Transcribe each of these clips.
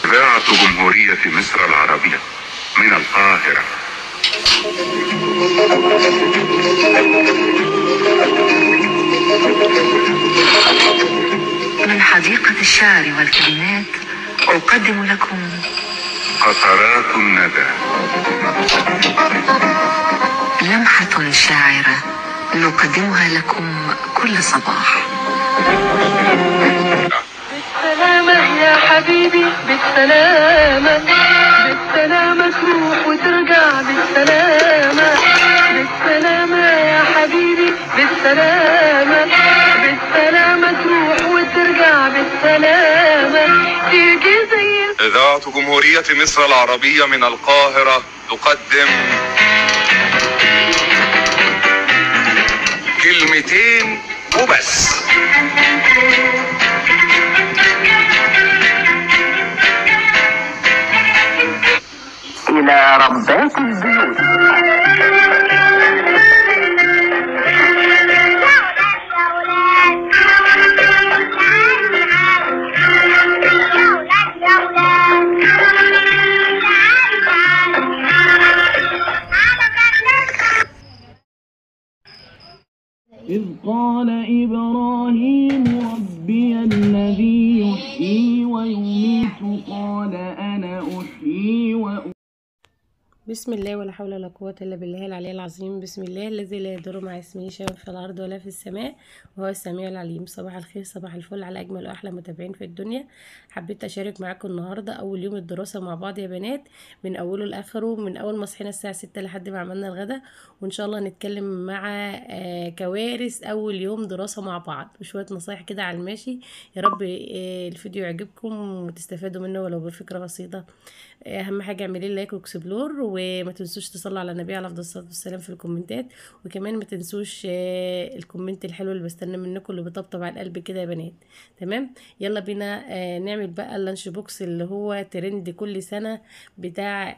إذاعة جمهورية مصر العربية من القاهرة. من حديقة الشعر والكلمات أقدم لكم قطرات الندى، لمحة شاعرة نقدمها لكم كل صباح. بالسلامة يا حبيبي، بالسلامة بالسلامة تروح وترجع بالسلامة، بالسلامة يا حبيبي، بالسلامة بالسلامة تروح وترجع بالسلامة، تيجي زي إذاعة جمهورية مصر العربية من القاهرة تقدم كلمتين وبس. إلى ربات البيوت. إذ قال إبراهيم ربي الذي يحيي ويميت قال أنا أحيي وأميت. بسم الله ولا حول ولا قوة إلا بالله العلي العظيم. بسم الله الذي لا يضر مع اسمه شيء في الأرض ولا في السماء وهو السميع العليم. صباح الخير، صباح الفل على أجمل وأحلى متابعين في الدنيا. حبيت أشارك معاكم النهاردة أول يوم الدراسة مع بعض يا بنات، من أوله لآخره، من أول ما صحينا الساعة 6 لحد ما عملنا الغدا، وإن شاء الله هنتكلم مع كوارث أول يوم دراسة مع بعض وشوية نصايح كده على الماشي. يا رب الفيديو يعجبكم وتستفادوا منه ولو بفكرة بسيطة. اهم حاجه اعملي لايك واكسبلور، وما تنسوش تصلوا على النبي عليه افضل الصلاه والسلام في الكومنتات، وكمان ما تنسوش الكومنت الحلو اللي بستنى منكم اللي بيطبطب على القلب كده يا بنات. تمام، يلا بينا نعمل بقى اللانش بوكس اللي هو ترند كل سنه بتاع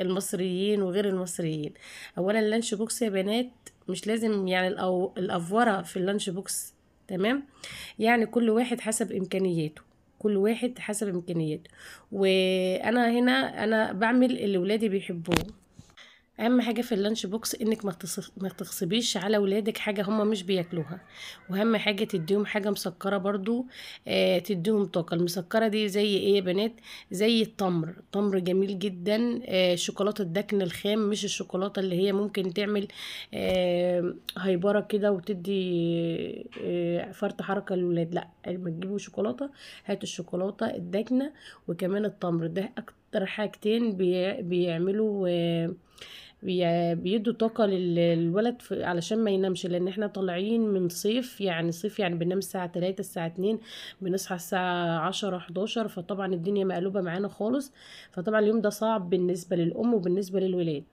المصريين وغير المصريين. اولا اللانش بوكس يا بنات مش لازم يعني الافوره في اللانش بوكس، تمام؟ يعني كل واحد حسب امكانياته، كل واحد حسب امكانياته. وانا هنا انا بعمل اللي ولادي بيحبوه. اهم حاجه في اللانش بوكس انك ما تغصبيش على ولادك حاجه هم مش بياكلوها، واهم حاجه تديهم حاجه مسكره برضو. تديهم طاقه. المسكره دي زي ايه يا بنات؟ زي التمر جميل جدا. شوكولاته الدكن الخام، مش الشوكولاته اللي هي ممكن تعمل هيبره كده وتدي فرط حركه للولاد. لا، لما تجيبوا شوكولاته هاتوا الشوكولاته الدكنه وكمان التمر. ده اكتر حاجتين بيعملوا بيدوا طاقة للولد علشان ما ينامش، لان احنا طالعين من صيف، يعني صيف يعني بننام الساعة 3 الساعة 2 بنصحى الساعة 10 11، فطبعا الدنيا مقلوبة معانا خالص. فطبعا اليوم ده صعب بالنسبة للأم وبالنسبة للولاد.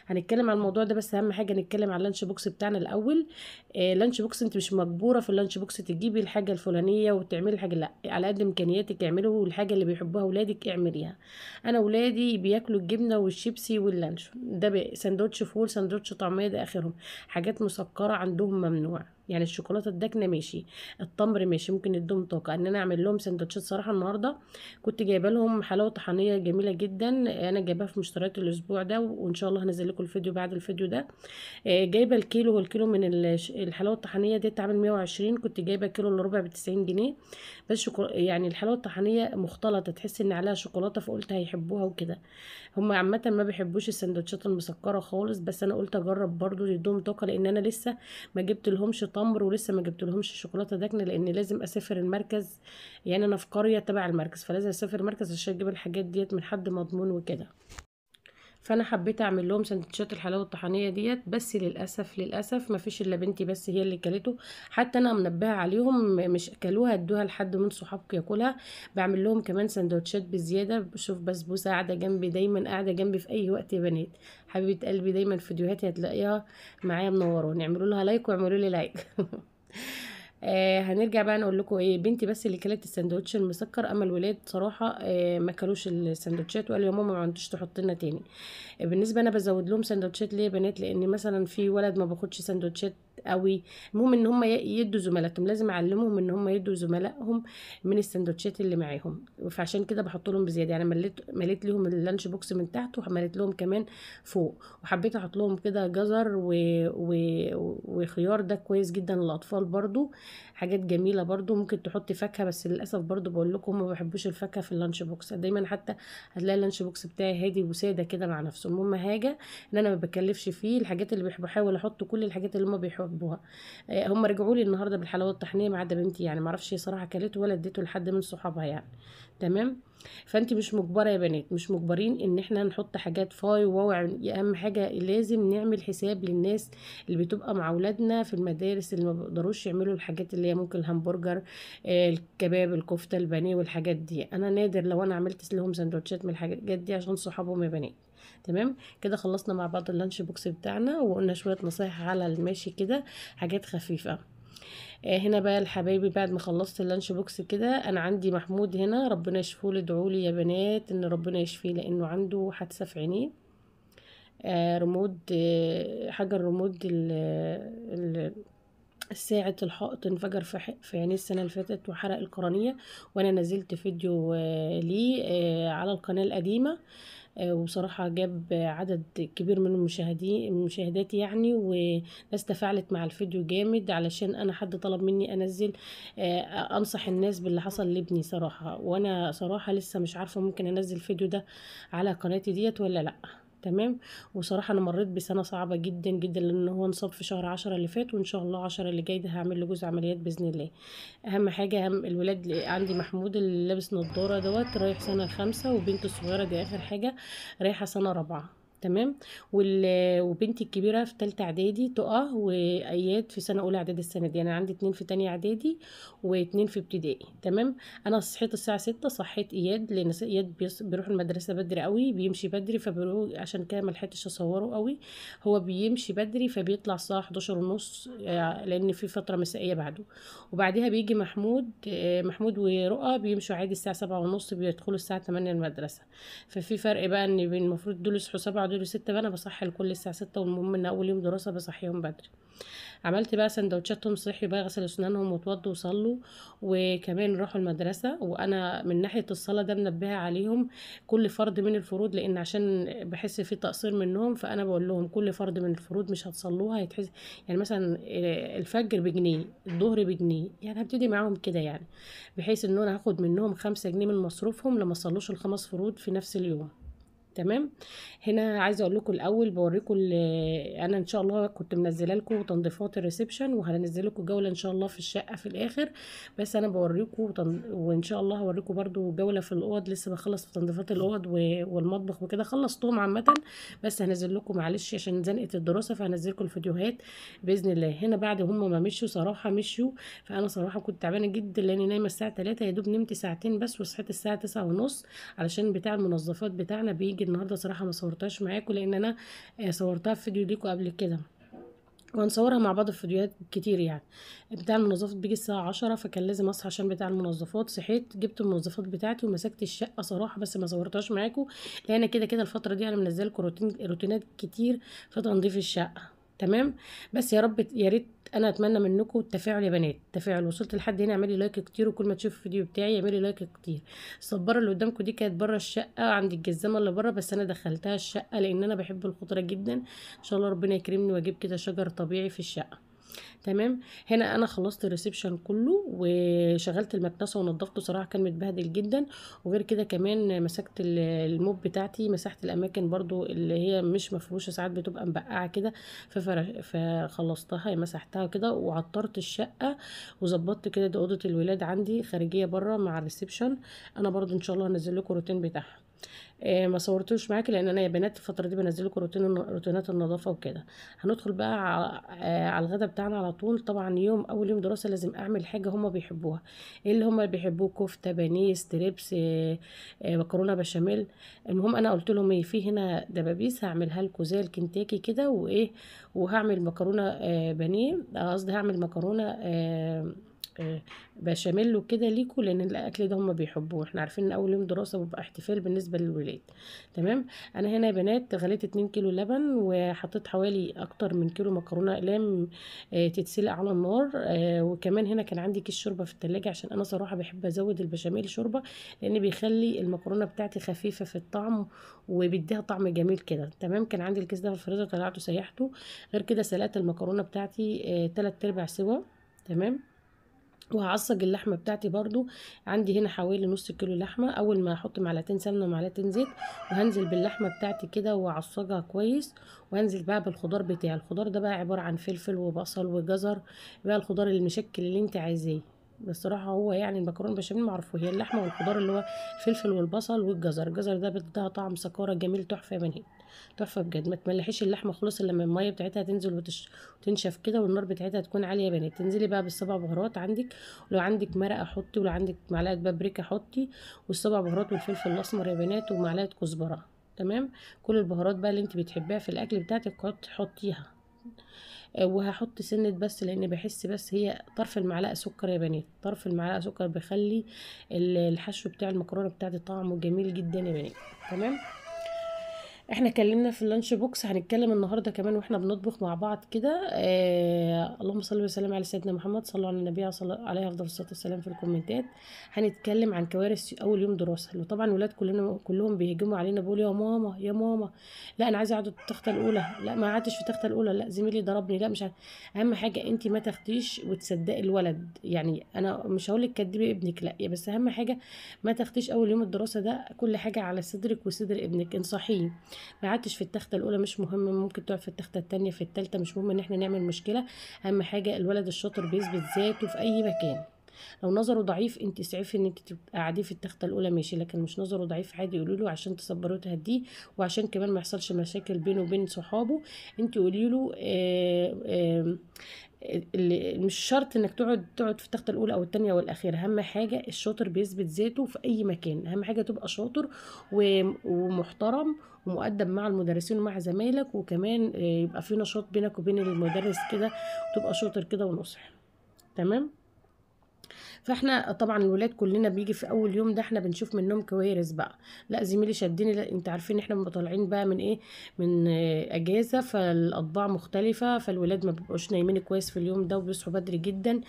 هنتكلم عن الموضوع ده، بس اهم حاجه نتكلم على اللانش بوكس بتاعنا الاول. لانش بوكس انت مش مجبوره في اللانش بوكس تجيبي الحاجه الفلانيه وتعملي الحاجه، لا، على قد امكانياتك اعملوا الحاجه اللي بيحبوها ولادك اعمليها. انا ولادي بياكلوا الجبنه والشيبسي واللانش ده، سندوتش فول، سندوتش طعميه، ده اخرهم. حاجات مسكره عندهم ممنوع. يعني الشوكولاته الداكنه ماشي، التمر ماشي، ممكن يدوم طاقه ان انا اعمل لهم سندوتشات. صراحه النهارده كنت جايبه لهم حلاوه طحينيه جميله جدا، انا جايباها في مشتريات الاسبوع ده، وان شاء الله هنزل لكم الفيديو بعد الفيديو ده. جايبه الكيلو، والكيلو من الحلاوه الطحينيه دي اتعمل 120، كنت جايبه كيلو الا ربع ب90 جنيه بس. يعني الحلاوه الطحينيه مختلطه، تحس ان عليها شوكولاته، فقلت هيحبوها وكده. هم عامه ما بيحبوش السندوتشات المسكره خالص، بس انا قلت اجرب برضو يدوم طاقه، لان انا لسه ما جبت لهمش تمر ولسه ما جبت لهمش شوكولاته داكنه، لان لازم اسافر المركز. يعني انا في قريه تبع المركز، فلازم اسافر المركز عشان اجيب الحاجات ديت من حد مضمون وكده. فانا حبيت اعمل لهم سندوتشات الحلاوه الطحينيه ديت، بس للاسف ما فيش الا بنتي بس هي اللي كلته. حتى انا منبهه عليهم مش اكلوها، ادوها لحد من صحابك ياكلها. بعمل لهم كمان سندوتشات بزياده. بشوف بسبوسه قاعده جنبي، دايما قاعده جنبي في اي وقت يا بنات، حبيبه قلبي. دايما فيديوهاتي هتلاقيها معايا منورون، اعملوا لها لايك واعملوا لي لايك. هنرجع بقى نقول لكم ايه. بنتي بس اللي كلت السندوتش المسكر، اما الولاد صراحه ما كلوش السندوتشات، وقالوا يا ماما ما عندوش تحط لنا تاني. بالنسبه انا بزود لهم سندوتشات ليه يا بنات؟ لان مثلا في ولد ما باخدش سندوتشات قوي. المهم ان هم يدوا زملاتهم، لازم اعلمهم ان هم يدوا زملائهم من السندوتشات اللي معاهم، فعشان كده بحط لهم بزياده. يعني مليت لهم اللانش بوكس من تحت ومليت لهم كمان فوق، وحبيت احط لهم كده جزر و... وخيار، ده كويس جدا للاطفال برضو، حاجات جميله برضو. ممكن تحطي فاكهه، بس للاسف برضو بقول لكم ما بحبوش الفاكهه في اللانش بوكس دايما، حتى هتلاقي اللانش بوكس بتاعي هادي وساده كده مع نفسه. المهم حاجه ان انا ما بكلفش فيه الحاجات اللي بحاول احط كل الحاجات اللي هم بيحبوها. هم رجعوا لي النهارده بالحلاوه الطحينيه ما عدا بنتي، يعني ما اعرفش هي صراحه كلته ولا اديته لحد من صحابها يعني. تمام. فانت مش مجبره يا بنات، مش مجبرين ان احنا نحط حاجات فاي وواو. اهم حاجه لازم نعمل حساب للناس اللي بتبقى مع اولادنا في المدارس، اللي ما بيقدروش يعملوا الحاجات اللي هي ممكن الهمبرجر، الكباب، الكفته، البانيه والحاجات دي. انا نادر لو انا عملت لهم سندوتشات من الحاجات دي عشان صحابهم يا بنات. تمام كده خلصنا مع بعض اللانش بوكس بتاعنا، وقلنا شويه نصايح على الماشي كده، حاجات خفيفه. هنا بقى الحبايبي بعد ما خلصت اللانش بوكس كده، انا عندي محمود هنا ربنا يشفيه، ادعوا لي يا بنات ان ربنا يشفيه لانه عنده حادثه في عينيه. رمود، حاجه الرمود ساعة الحائط انفجر في عينيه السنة اللي فاتت وحرق القرنية، وانا نزلت فيديو ليه على القناة القديمة، وبصراحة جاب عدد كبير من المشاهدات يعني، وناس تفاعلت مع الفيديو جامد، علشان انا حد طلب مني انزل انصح الناس باللي حصل لابني صراحة. وانا صراحة لسه مش عارفة ممكن انزل الفيديو ده على قناتي ديت ولا لا. تمام. وصراحة انا مريت بسنة صعبة جدا جدا، لان هو انصاب في شهر 10 اللي فات، وان شاء الله 10 اللي جاي ده هعمل له جزء عمليات باذن الله. اهم حاجة الولاد عندي محمود اللي لابس نضارة دوت رايح سنة 5، وبنت الصغيرة دي اخر حاجة رايحة سنة 4. تمام. وبنتي الكبيرة في تالتة اعدادي تقع، واياد في سنة اولى اعدادي السنة دي. انا عندي 2 في تانية اعدادي و2 في ابتدائي. تمام. انا صحيت الساعة 6، صحيت اياد لان اياد بيروح المدرسة بدري قوي، بيمشي بدري، فبيروح عشان كده ملحقتش اصوره قوي. هو بيمشي بدري فبيطلع الساعة 11:30 لان في فترة مسائية بعده، وبعدها بيجي محمود ورؤى بيمشوا عادي الساعة 7:30، بيدخلوا الساعة 8 المدرسة. ففي فرق بقى ان المفروض دول يصحوا 7 ودول 6، بقى انا بصحي الكل الساعة 6، والمهم ان اول يوم دراسة بصحيهم بدري. عملت بقى سندوتشاتهم صحي بقى، غسلوا اسنانهم واتوضوا وصلوا، وكمان راحوا المدرسة. وانا من ناحية الصلاة ده منبهة عليهم كل فرد من الفروض، لان عشان بحس في تقصير منهم، فانا بقول لهم كل فرد من الفروض مش هتصلوها هيتحس. يعني مثلا الفجر ب1 الظهر ب2، يعني هبتدي معاهم كده، يعني بحيث ان انا هاخد منهم 5 جنيه من مصروفهم لما صلوش ال5 فروض في نفس اليوم. تمام. هنا عايزه اقول لكم الاول بوريكم انا ان شاء الله كنت منزله لكم تنظيفات الريسبشن، وهنزل لكم جوله ان شاء الله في الشقه في الاخر، بس انا بوريكم وان شاء الله هوريكم برضو جوله في الاوض. لسه بخلص في تنظيفات الاوض والمطبخ وكده، خلصتهم عامه، بس هنزل لكم معلش عشان زنقه الدراسه، فهنزل لكم الفيديوهات باذن الله. هنا بعد هم ما مشوا صراحه مشوا، فانا صراحه كنت تعبانه جدا لاني نايمه الساعه 3، يا دوب نمت ساعتين بس، وصحيت الساعه 9:30 علشان بتاع المنظفات بتاعنا بيجي النهارده. صراحه ما صورتهاش معاكم لان انا صورتها في فيديو ليكم قبل كده، وهنصورها مع بعض في فيديوهات كتير يعني. بتاع المنظفات بيجي الساعه 10، فكان لازم اصحى عشان بتاع المنظفات. صحيت جبت المنظفات بتاعتي ومسكت الشقه صراحه، بس ما صورتهاش معاكم لان كده كده الفتره دي انا منزله لكم روتينات كتير في تنظيف الشقه. تمام. بس يا رب يا ريت انا اتمنى منكم التفاعل يا بنات، تفاعل. وصلت لحد هنا اعملي لايك كتير، وكل ما تشوفوا الفيديو بتاعي اعملي لايك كتير. الصباره اللي قدامكم دي كانت بره الشقه عند الجزامه اللي بره، بس انا دخلتها الشقه لان انا بحب الخضره جدا. ان شاء الله ربنا يكرمني واجيب كده شجر طبيعي في الشقه. تمام. هنا انا خلصت الريسبشن كله وشغلت المكنسه ونضفته، صراحه كان متبهدل جدا. وغير كده كمان مسكت الموب بتاعتي، مسحت الاماكن برضو اللي هي مش مفروشه، ساعات بتبقى مبقعه كده، فخلصتها مسحتها كده، وعطرت الشقه وظبطت كده. دي اوضه الولاد عندي خارجيه بره مع الريسبشن. انا برضو ان شاء الله هنزل لكم روتين بتاعها. ما صورتوش معاكي لان انا يا بنات الفتره دي بنزل لكم روتينات النظافه وكده. هندخل بقى على الغدا بتاعنا على طول. طبعا اول يوم دراسه لازم اعمل حاجه هما بيحبوها. ايه اللي هما بيحبوه؟ كفته، بانيه، ستريبس، مكرونه بشاميل. المهم انا قلت لهم ايه، في هنا دبابيس هعملها لكم زي الكنتاكي كده، وايه، وهعمل مكرونه بانيه، قصدي هعمل مكرونه بشاميل وكده ليكوا، لان الاكل ده هما بيحبوه. احنا عارفين ان اول يوم دراسه بيبقى احتفال بالنسبه للولاد. تمام. انا هنا يا بنات غليت 2 كيلو لبن، وحطيت حوالي اكتر من كيلو مكرونه اقلام تتسلق على النار. وكمان هنا كان عندي كيس شوربه في التلاجة، عشان انا صراحه بحب ازود البشاميل شوربه، لان بيخلي المكرونه بتاعتي خفيفه في الطعم وبيديها طعم جميل كده. تمام. كان عندي الكيس ده في الفريزر، طلعته سيحته. غير كده سلقت المكرونه بتاعتي 3/4 سوا. تمام. وهعصج اللحمه بتاعتي برضو. عندي هنا حوالي نص كيلو لحمه. اول ما احط معلقتين سمنه ومعلقتين زيت، وهنزل باللحمه بتاعتي كده واعصجها كويس. وهنزل بقى بالخضار بتاعي. الخضار ده بقى عباره عن فلفل وبصل وجزر، بقى الخضار المشكل اللي انت عايزاه. بصراحه هو يعني المكرونه بشاميل معروفه هي اللحمه والخضار اللي هو الفلفل والبصل والجزر. الجزر ده بيديها طعم سكاره جميل تحفه يا بنات، تحفه بجد. ما تملحيش اللحمه خالص الا لما الميه بتاعتها تنزل وتنشف كده، والنار بتاعتها تكون عاليه يا بنات. تنزلي بقى بالسبع بهارات عندك، ولو عندك مرقه حطي، ولو عندك معلقه بابريكا حطي، والسبع بهارات والفلفل الاسمر يا بنات، ومعلقه كزبره. تمام. كل البهارات بقى اللي انت بتحبيها في الاكل بتاعتك حطيها. وهحط سنة بس، لان بحس بس هي طرف المعلقة سكر يا بنات. طرف المعلقة سكر بيخلي الحشو بتاع المكرونة بتاعتي طعمه جميل جدا يا بنات. تمام. احنا اتكلمنا في اللانش بوكس، هنتكلم النهارده كمان واحنا بنطبخ مع بعض كده. اللهم صل وسلم على سيدنا محمد. صلوا على النبي عليه افضل الصلاه والسلام. في الكومنتات هنتكلم عن كوارث اول يوم دراسه. وطبعا الولاد كلهم بيهجموا علينا، بيقولوا يا ماما يا ماما، لا انا عايزه اقعد التخته الاولى، لا ما قعدتش في التخته الاولى، لا زميلي ضربني، لا مش اهم حاجه انت ما تاخديش وتصدقي الولد. يعني انا مش هقول لك كدبي ابنك، لا، بس اهم حاجه ما تاخديش اول يوم الدراسه ده كل حاجه على صدرك وصدر ابنك. انصحيه. ما قعدتش في التخته الاولى مش مهم، ممكن تقعد في التخته التانية في التالتة، مش مهم ان احنا نعمل مشكله. اهم حاجه الولد الشاطر بيثبت ذاته في اي مكان. لو نظره ضعيف انت اسعفي ان انت تقعديه في التخته الاولى ماشي، لكن مش نظره ضعيف عادي قولي له عشان تصبريه وتهديه، وعشان كمان ما يحصلش مشاكل بينه وبين صحابه. انت قولي له مش شرط انك تقعد في التخته الاولى او الثانيه والاخيره. اهم حاجه الشاطر بيثبت ذاته في اي مكان. اهم حاجه تبقى شاطر ومحترم ومؤدب مع المدرسين ومع زمايلك، وكمان يبقى في نشاط بينك وبين المدرس كده، وتبقى شاطر كده ونصح. تمام. فاحنا طبعا الولاد كلنا بيجي في اول يوم ده احنا بنشوف منهم كوارث بقى. لا زميلي شدني، لا انت عارفين احنا بنبقى طالعين بقى من ايه، من اجازه، فالاطباع مختلفه، فالولاد ما بيبقوش نايمين كويس في اليوم ده وبيصحوا بدري جدا.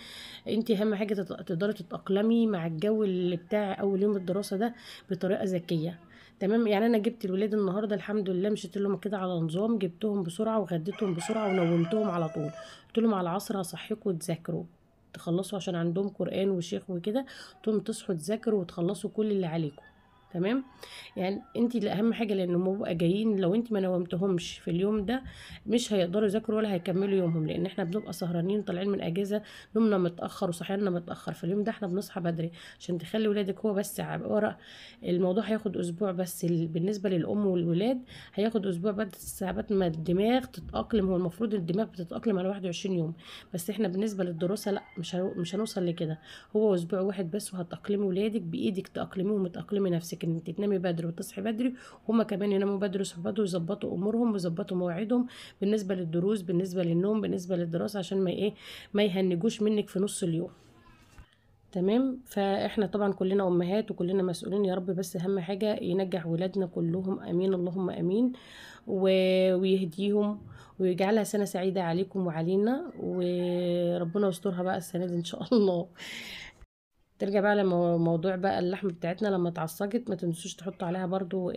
انت اهم حاجه تقدري تتاقلمي مع الجو اللي بتاع اول يوم الدراسه ده بطريقه ذكيه. تمام. يعني انا جبت الولاد النهارده الحمد لله، مشيت لهم كده على نظام، جبتهم بسرعه وغديتهم بسرعه ونومتهم على طول. قلت لهم على العصر هصحيكم وتذاكروا تخلصوا عشان عندهم قرآن وشيخ وكده، تقوموا تصحوا تذاكروا وتخلصوا كل اللي عليكم. تمام. يعني انت اهم حاجه، لانهم بيبقى جايين لو انت ما نومتهمش في اليوم ده مش هيقدروا يذاكروا ولا هيكملوا يومهم، لان احنا بنبقى سهرانين طالعين من اجازه، نومنا متاخر وصحياننا متاخر. في اليوم ده احنا بنصحى بدري عشان تخلي ولادك، هو بس ورق الموضوع هياخد اسبوع بس بالنسبه للام والولاد، هياخد اسبوع بس عبال ما الدماغ تتاقلم. هو المفروض الدماغ بتتاقلم على 21 يوم، بس احنا بالنسبه للدراسه لا مش هنوصل لكده. هو اسبوع واحد بس وهتاقلمي ولادك بايدك، تاقلميهم وتاقلمي نفسك ان انت تنامي بدري وتصحي بدري، هما كمان يناموا بدري ويصحوا بدري، ويظبطوا امورهم ويظبطوا مواعيدهم بالنسبه للدروس، بالنسبه للنوم، بالنسبه للدراسه، عشان ما يهنجوش منك في نص اليوم. تمام. فاحنا طبعا كلنا امهات وكلنا مسؤولين يا رب، بس اهم حاجه ينجح ولادنا كلهم، امين اللهم امين، ويهديهم ويجعلها سنه سعيده عليكم وعلينا، وربنا يسترها بقى السنه دي ان شاء الله. ترجع بقى لموضوع بقى اللحمه بتاعتنا لما اتعصجت، ما تنسوش تحطوا عليها برضو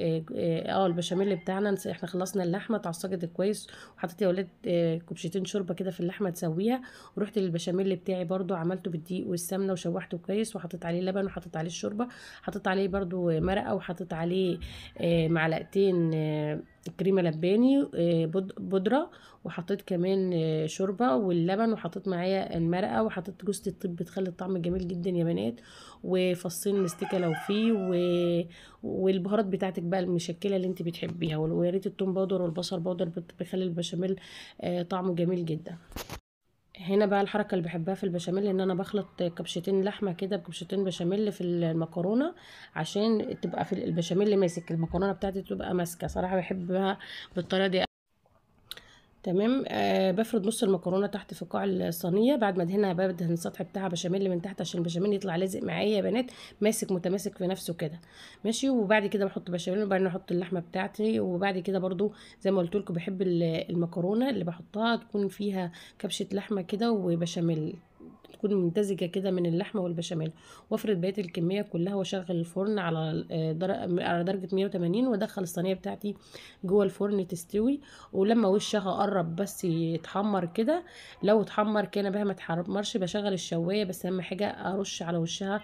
البشاميل بتاعنا. احنا خلصنا اللحمه اتعصجت كويس، وحطيت يا ولاد كوبشتين شوربه كده في اللحمه تسويها، ورحت للبشاميل بتاعي برضو عملته بالدقيق والسمنه وشوحته كويس، وحطيت عليه لبن وحطيت عليه الشوربه، حطيت عليه برضو مرقه، وحطيت عليه معلقتين كريمه لباني بودره، وحطيت كمان شوربه واللبن، وحطيت معايا المرقه، وحطيت جوز الطيب بتخلي الطعم جميل جدا يا بنات، وفصين مستكه لو فيه، والبهارات بتاعتك بقى المشكله اللي انت بتحبيها، ويا ريت التوم باودر والبصل باودر بيخلي البشاميل طعمه جميل جدا. هنا بقى الحركه اللي بحبها في البشاميل ان انا بخلط كبشتين لحمه كده بكبشتين بشاميل في المكرونه، عشان تبقى في البشاميل ماسك، المكرونه بتاعتي تبقى ماسكه. صراحه بحبها بالطريقه دي. تمام. بفرد نص المكرونه تحت في قاع الصينيه. بعد ما ادهنها بدهن السطح بتاعها بشاميل من تحت عشان البشاميل يطلع لازق معايا يا بنات، ماسك متماسك في نفسه كده ماشي. وبعد كده بحط بشاميل، وبعدين احط اللحمه بتاعتي. وبعد كده برضو زي ما قلت لكم بحب المكرونه اللي بحطها تكون فيها كبشه لحمه كده وبشاميل، تكون ممتزجة كده من اللحمة والبشاميل. وافرد بقية الكمية كلها واشغل الفرن على درجة 180، وادخل الصينية بتاعتي جوه الفرن تستوي. ولما وشها قرب بس يتحمر كده، لو اتحمر كان بها ما اتحمرش بشغل الشواية. بس اهم حاجة ارش على وشها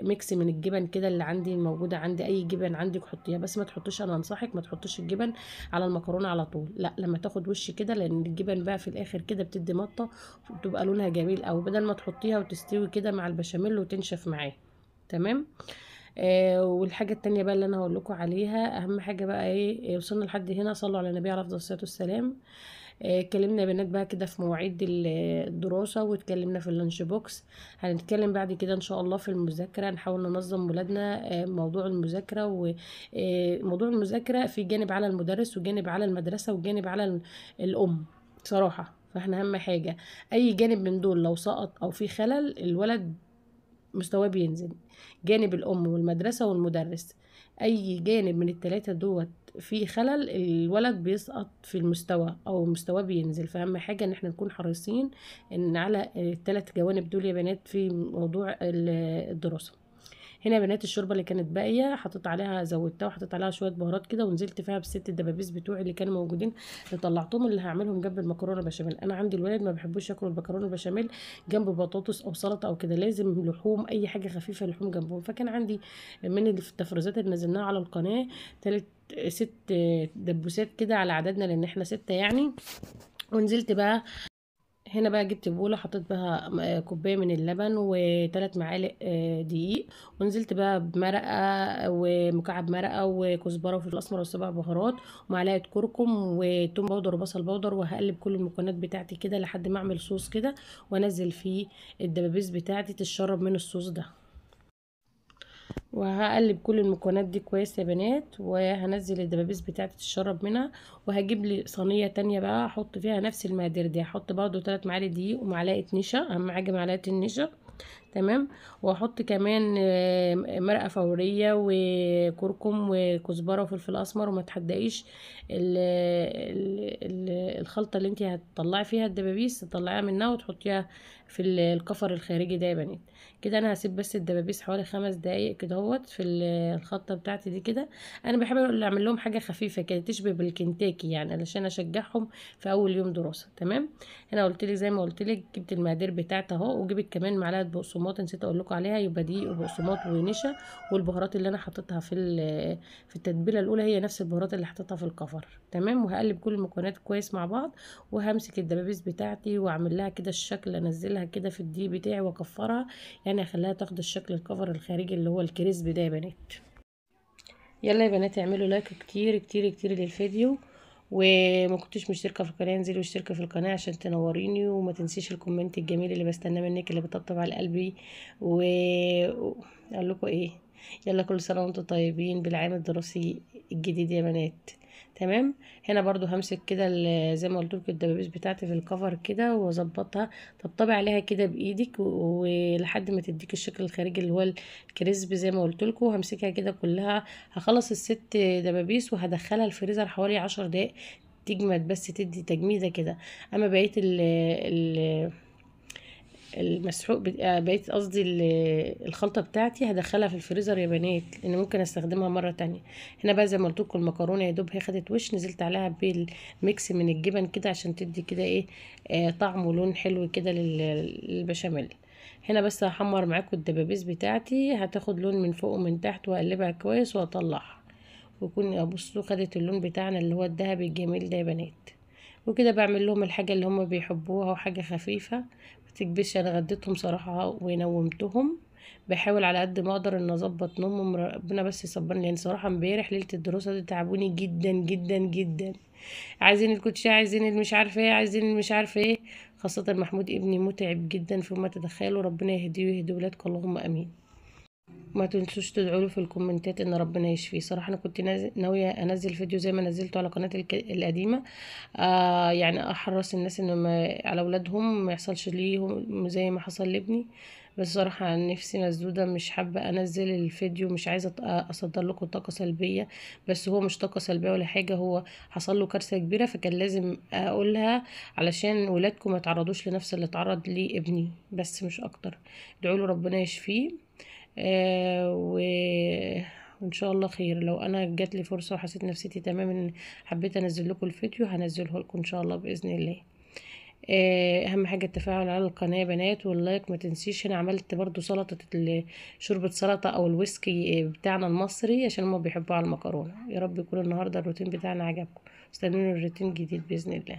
ميكس من الجبن كده اللي عندي موجودة عندي، اي جبن عندك حطيها، بس ما تحطيش، انا انصحك ما تحطيش الجبن على المكرونة على طول، لا لما تاخد وش كده، لان الجبن بقى في الاخر كده بتدي مطة وبتبقى لونها جميل، او بدل ما تحطيها وتستوي كده مع البشاميل وتنشف معاه. تمام. والحاجه التانية بقى اللي انا هقول لكم عليها، اهم حاجه بقى ايه، وصلنا لحد هنا، صلوا على النبي عليه افضل الصلاه والسلام. اتكلمنا يا بنات بقى كده في مواعيد الدراسه، واتكلمنا في اللانش بوكس. هنتكلم بعد كده ان شاء الله في المذاكره، نحاول ننظم ولادنا موضوع المذاكره. وموضوع المذاكره في جانب على المدرس، وجانب على المدرسه، وجانب على الام صراحه. فاحنا اهم حاجه اي جانب من دول لو سقط او في خلل الولد مستواه بينزل. جانب الام والمدرسه والمدرس، اي جانب من التلاتة دوت في خلل الولد بيسقط في المستوى او مستواه بينزل. فاهم حاجه ان احنا نكون حريصين ان على الثلاث جوانب دول يا بنات في موضوع الدراسه. هنا يا بنات الشوربه اللي كانت باقيه حطيت عليها، زودتها وحطيت عليها شويه بهارات كده، ونزلت فيها بست الدبابيس بتوعي اللي كانوا موجودين، اللي طلعتهم اللي هعملهم جنب المكرونه بشاميل. انا عندي الولاد ما بيحبوش ياكلوا المكرونه بشاميل جنب بطاطس او سلطه او كده، لازم لحوم، اي حاجه خفيفه لحوم جنبهم. فكان عندي من التفريزات اللي نزلناها على القناه ست دبوسات كده على عددنا لان احنا 6 يعني. ونزلت بقى هنا بقى جبت بولة حطيت بها كوباية من اللبن و3 معالق دقيق، ونزلت بقى بمرقة ومكعب مرقة وكزبرة وفلفل اسمر وسبع بهارات ومعلقة كركم وتوم باودر وبصل باودر. وهقلب كل المكونات بتاعتي كده لحد ما اعمل صوص كده، وانزل فيه الدبابيس بتاعتي تشرب من الصوص ده. وهقلب كل المكونات دي كويس يا بنات، وهنزل الدبابيس بتاعتي تشرب منها. وهجيب لي صينيه تانية بقى احط فيها نفس المقادير دي، هحط برضو 3 معالق دقيق ومعلقه نشا، اهم حاجه معلقه النشا. تمام. واحط كمان مرقه فوريه وكركم وكزبره وفلفل اسمر. وما تحدقيش الخلطه اللي انت هتطلعي فيها الدبابيس، تطلعيها منها وتحطيها في الكفر الخارجي ده يا بنات. كده انا هسيب بس الدبابيس حوالي 5 دقايق كده اهوت في الخلطه بتاعتي دي كده. انا بحب اعمل لهم حاجه خفيفه كده تشبه بالكنتاكي يعني علشان اشجعهم في اول يوم دراسه. تمام. هنا قلت لك زي ما قلت لك جبت المقادير بتاعتها اهو، وجبت كمان معلقه بقسماط نسيت اقول لكم عليها، يبقى دقيق وبقسماط ونشا. والبهارات اللي انا حطيتها في التتبيله الاولى هي نفس البهارات اللي حطيتها في الكفر. تمام. وهقلب كل المكونات كويس مع بعض، وهمسك الدبابيس بتاعتي واعمل لها كده الشكل، انزلها كده في الدقيق بتاعي واكفرها، يعني اخليها تاخد الشكل الكفر الخارجي اللي هو الكريسبي ده يا بنات. يلا يا بنات اعملوا لايك كتير كتير كتير للفيديو، وما كنتش مشتركه في القناه انزلي واشتركي في القناه عشان تنوريني. وما تنسيش الكومنت الجميل اللي بستناه منك اللي بيطبطب على قلبي. اقول لكم ايه، يلا كل سنه وانتم طيبين بالعام الدراسي الجديد يا بنات. تمام. هنا برضو همسك كده زي ما قلت لكم الدبابيس بتاعتي في الكفر كده واظبطها، طبطبي عليها كده بايدك ولحد ما تديك الشكل الخارجي اللي هو الكريسبي زي ما قلت لكم. همسكها كده كلها، هخلص ال6 دبابيس وهدخلها الفريزر حوالي 10 دقايق تجمد، بس تدي تجميده كده. اما بقيه المسحوق بقيت قصدي الخلطه بتاعتي هدخلها في الفريزر يا بنات، لان ممكن استخدمها مره تانية. هنا بقى زي ما قلت لكم المكرونه يا دوب هي خدت وش، نزلت عليها بالميكس من الجبن كده عشان تدي كده ايه طعم ولون حلو كده للبشاميل. هنا بس هحمر معاكم الدبابيس بتاعتي، هتاخد لون من فوق ومن تحت، واقلبها كويس واطلعها، ويكون ابصوا خدت اللون بتاعنا اللي هو الذهبي الجميل ده يا بنات. وكده بعمل لهم الحاجه اللي هم بيحبوها وحاجه خفيفه متكبش. انا غديتهم صراحه ونومتهم، بحاول على قد ما اقدر ان اظبط نومهم، ربنا بس يصبرني، لان صراحه امبارح ليله الدراسه دي تعبوني جدا جدا جدا. عايزين الكوتشيه، عايزين مش عارفه ايه، عايزين مش عارفه ايه، خاصه محمود ابني متعب جدا فيما تتخيلوا. ربنا يهديه ويهدي ولادك اللهم امين. ما تنسوش تدعوا في الكومنتات ان ربنا يشفيه. صراحه انا كنت ناويه انزل فيديو زي ما نزلته على قناتي القديمه، يعني احرص الناس ان على اولادهم ما يحصلش ليهم زي ما حصل لابني. بس صراحه عن نفسي مسدوده، مش حابه انزل الفيديو، مش عايزه اصدر لكم طاقه سلبيه. بس هو مش طاقه سلبيه ولا حاجه، هو حصل له كارثه كبيره فكان لازم اقولها علشان ولادكم ما يتعرضوش لنفس اللي اتعرض ليه ابني، بس مش اكتر. ادعوا له ربنا يشفيه. وان شاء الله خير. لو انا جات لي فرصه وحسيت نفسيتي تمام ان حبيت انزل لكم الفيديو هنزله لكم ان شاء الله باذن الله. اهم حاجه التفاعل على القناه يا بنات واللايك ما تنسيش. انا عملت برضو سلطه شوربه سلطه او الويسكي بتاعنا المصري عشان هما بيحبوا على المكرونه. يا رب يكون النهارده الروتين بتاعنا عجبكم. استنوني الروتين جديد باذن الله.